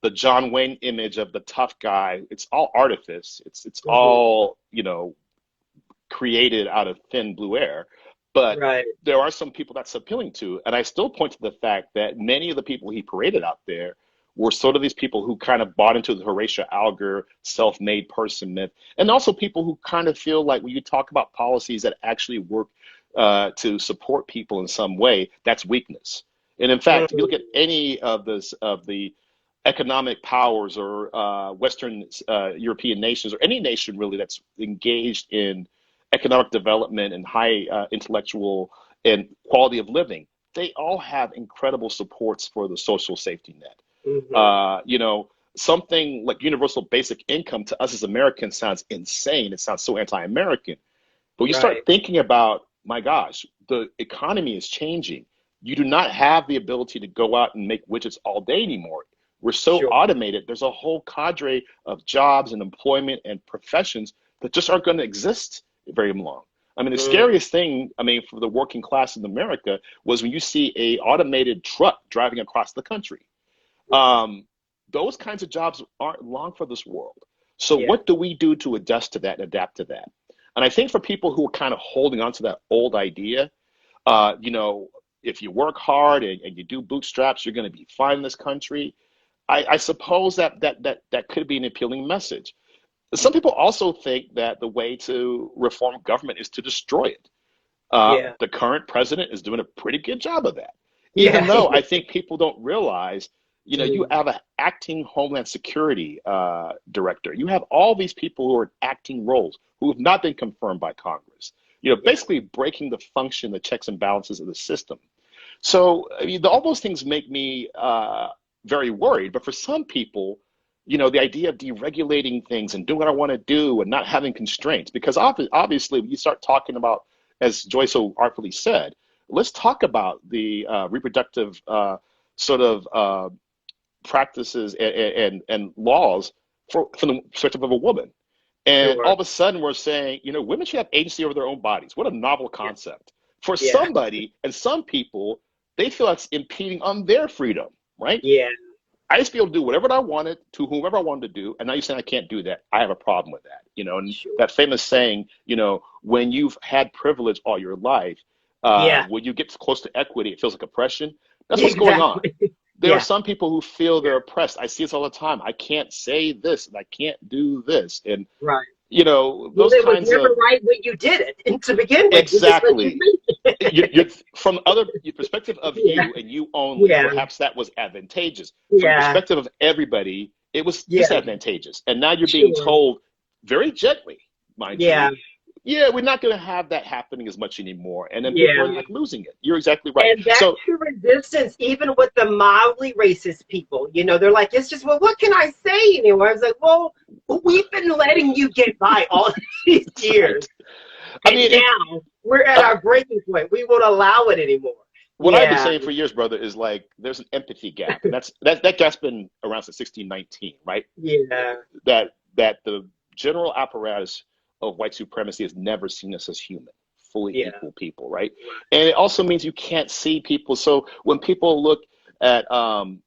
the John Wayne image of the tough guy. It's all artifice. It's all, created out of thin blue air. But there are some people that's appealing to. And I still point to the fact that many of the people he paraded out there were sort of these people who kind of bought into the Horatio Alger self-made person myth. And also people who kind of feel like when you talk about policies that actually work to support people in some way, that's weakness. And in fact, if you look at any of the economic powers or Western European nations, or any nation really that's engaged in economic development and high intellectual and quality of living, they all have incredible supports for the social safety net. Something like universal basic income to us as Americans sounds insane. It sounds so anti-American. But you start thinking about, my gosh, the economy is changing. You do not have the ability to go out and make widgets all day anymore. We're so automated. There's a whole cadre of jobs and employment and professions that just aren't going to exist very long. I mean, the scariest thing, for the working class in America was when you see a automated truck driving across the country. Those kinds of jobs aren't long for this world. So what do we do to adjust to that and adapt to that? And I think for people who are kind of holding on to that old idea, if you work hard and you do bootstraps, you're going to be fine in this country. I suppose that could be an appealing message. Some people also think that the way to reform government is to destroy it. The current president is doing a pretty good job of that. Even though I think people don't realize, you have an acting Homeland Security director. You have all these people who are in acting roles who have not been confirmed by Congress. Basically breaking the function, the checks and balances of the system. So all those things make me very worried. But for some people, you know, the idea of deregulating things and doing what I want to do and not having constraints. Because obviously, when you start talking about, as Joy so artfully said, let's talk about the reproductive sort of practices and laws from the perspective of a woman. And all of a sudden we're saying, you know, women should have agency over their own bodies. What a novel concept. For somebody and some people, they feel that's impeding on their freedom, right? Yeah. I used to be able to do whatever I wanted to whomever I wanted to do. And now you're saying I can't do that. I have a problem with that. You know, and that famous saying, you know, when you've had privilege all your life, when you get close to equity, it feels like oppression. That's what's going on. There are some people who feel they're oppressed. I see this all the time. I can't say this and I can't do this. And, you know, those it kinds was never of right when you did it and to begin with. Exactly. You're, from your perspective of you and you only, perhaps that was advantageous. From the perspective of everybody, it was disadvantageous. And now you're being told very gently, mind you, we're not going to have that happening as much anymore. And then people are like losing it. You're exactly right. And back to resistance, even with the mildly racist people, you know, they're like, it's just, well, what can I say anymore? I was like, well, we've been letting you get by all these years. I mean, now we're at our breaking point. We won't allow it anmore. What I've been saying for years, brother, is like there's an empathy gap. And that gap's been around since 1619, right? Yeah. That the general apparatus of white supremacy has never seen us as human, fully equal people, right? And it also means you can't see people. So when people look at,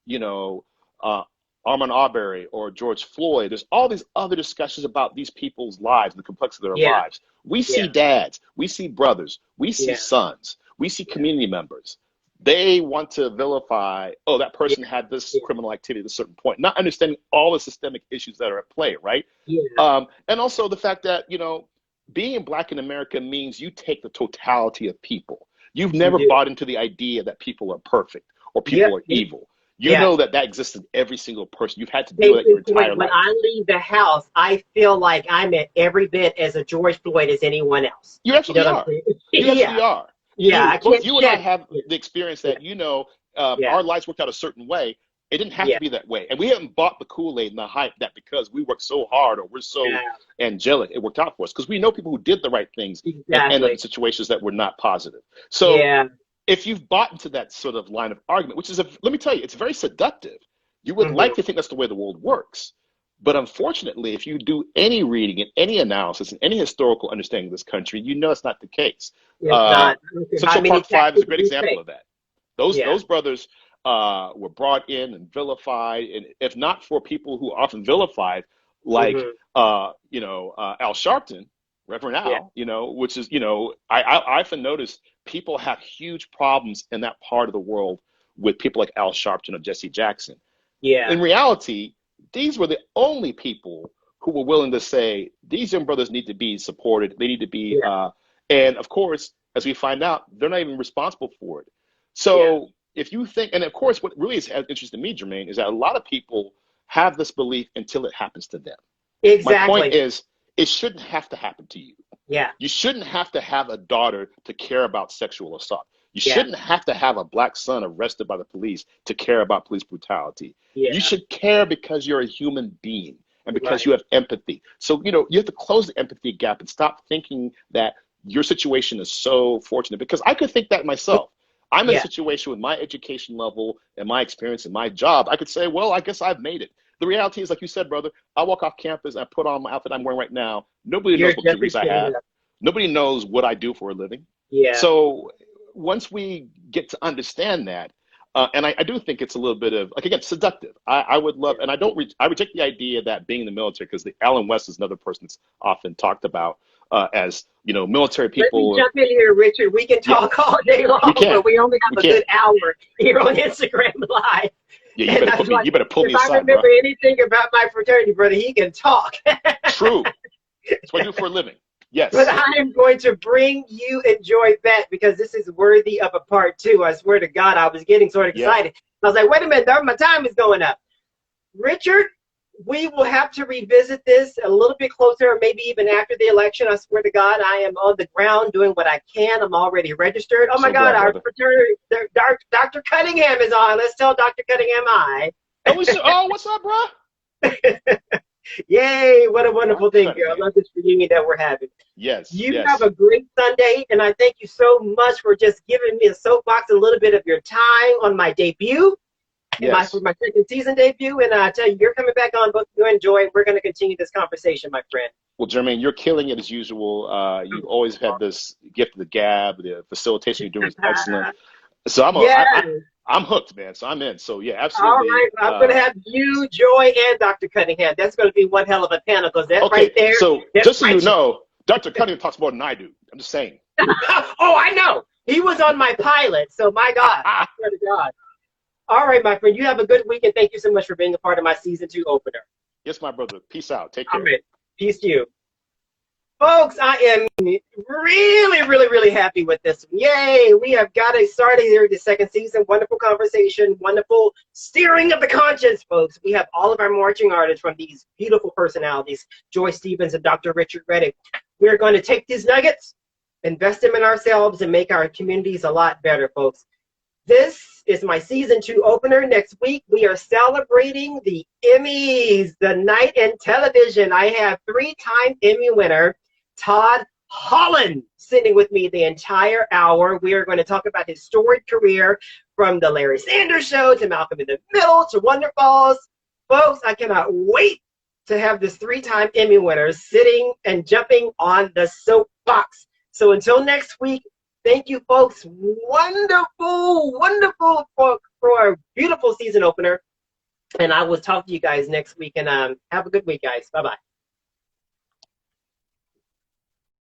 you know, Ahmaud Arbery or George Floyd, there's all these other discussions about these people's lives and the complexity of their lives. We see dads, we see brothers, we see sons, we see community members. They want to vilify, oh, that person had this criminal activity at a certain point, not understanding all the systemic issues that are at play, right? And also the fact that, you know, being Black in America means you take the totality of people. You've never bought into the idea that people are perfect or people are evil. You know that exists in every single person. You've had to deal with that your entire life. When I leave the house, I feel like I'm at every bit as a George Floyd as anyone else. You actually are. You actually are. Both you and I have the experience that, you know, our lives worked out a certain way. It didn't have to be that way. And we haven't bought the Kool-Aid and the hype that because we worked so hard or we're so angelic, it worked out for us. Because we know people who did the right things and ended up in situations that were not positive. So if you've bought into that sort of line of argument, which is, let me tell you, it's very seductive. You would like to think that's the way the world works. But unfortunately, if you do any reading and any analysis and any historical understanding of this country, you know it's not the case. Central Park 5 is a great example of that. Those brothers were brought in and vilified, and if not for people who are often vilified, like you know, Al Sharpton, Reverend Al, you know, which is, you know, I often notice people have huge problems in that part of the world with people like Al Sharpton or Jesse Jackson. In reality, these were the only people who were willing to say these young brothers need to be supported. They need to be, and of course, as we find out, they're not even responsible for it. So if you think, and of course, what really is interesting to me, Jermaine, is that a lot of people have this belief until it happens to them. My point is, it shouldn't have to happen to you. You shouldn't have to have a daughter to care about sexual assault. You shouldn't have to have a Black son arrested by the police to care about police brutality. You should care because you're a human being and because you have empathy. So, you know, you have to close the empathy gap and stop thinking that your situation is so fortunate, because I could think that myself. I'm in a situation with my education level and my experience and my job. I could say, well, I guess I've made it. The reality is, like you said, brother, I walk off campus and I put on my outfit I'm wearing right now. Nobody knows what degrees I have. Nobody knows what I do for a living. So once we get to understand that, and I do think it's a little bit of, like, again, seductive. I would love, and I reject the idea that being in the military, because Alan West is another person that's often talked about as, you know, military people. Let me jump in here, Richard. We can talk all day long, but we only have a good hour here on Instagram Live. Yeah, you better pull me aside, if I remember anything about my fraternity brother, he can talk. True. That's what I do for a living. Yes. But I am going to bring you and Joy back, because this is worthy of a part 2. I swear to God, I was getting sort of excited. I was like, wait a minute, my time is going up. Richard, we will have to revisit this a little bit closer, or maybe even after the election. I swear to God, I am on the ground doing what I can. I'm already registered. Oh my God, our fraternity, Dr. Cunningham is on. Let's tell Dr. Cunningham hi. Oh, what's up, bro? Yay, what a wonderful Dark thing, girl. I Cunningham. love this reunion that we're having. Yes, You have yes, a great Sunday, and I thank you so much for just giving me a soapbox, a little bit of your time on my debut, and for yes. my second season debut. And I tell you, you're coming back on, both you enjoy. We're going to continue this conversation, my friend. Well, Jermaine, you're killing it as usual. You've always had this gift of the gab. The facilitation you're doing is excellent. So Yeah. I'm hooked, man. So I'm in. So yeah, All absolutely. right. I'm going to have you, Joy, and Dr. Cunningham. That's going to be one hell of a panel, because that right Okay, there, so that's just so my you know, Dr. Cunningham talks more than I do. I'm just saying. Oh, I know. He was on my pilot, so my God. I swear to God. All right, my friend. You have a good week, and thank you so much for being a part of my season 2 opener. Yes, my brother. Peace out. Take All care. right. Peace to you. Folks, I am really, really, really happy with this one. Yay! We have got it started here, the second season. Wonderful conversation, wonderful steering of the conscience, folks. We have all of our marching artists from these beautiful personalities, Joy Stevens and Dr. Richard Reddick. We're going to take these nuggets, invest them in ourselves, and make our communities a lot better, folks. This is my season 2 opener. Next week, we are celebrating the Emmys, the night in television. I have 3-time Emmy winner, Todd Holland, sitting with me the entire hour. We are going to talk about his storied career from the Larry Sanders Show to Malcolm in the Middle to Wonder Falls. Folks, I cannot wait to have this 3-time Emmy winner sitting and jumping on the soapbox. So until next week, thank you, folks. Wonderful, wonderful for a beautiful season opener. And I will talk to you guys next week. And have a good week, guys. Bye-bye.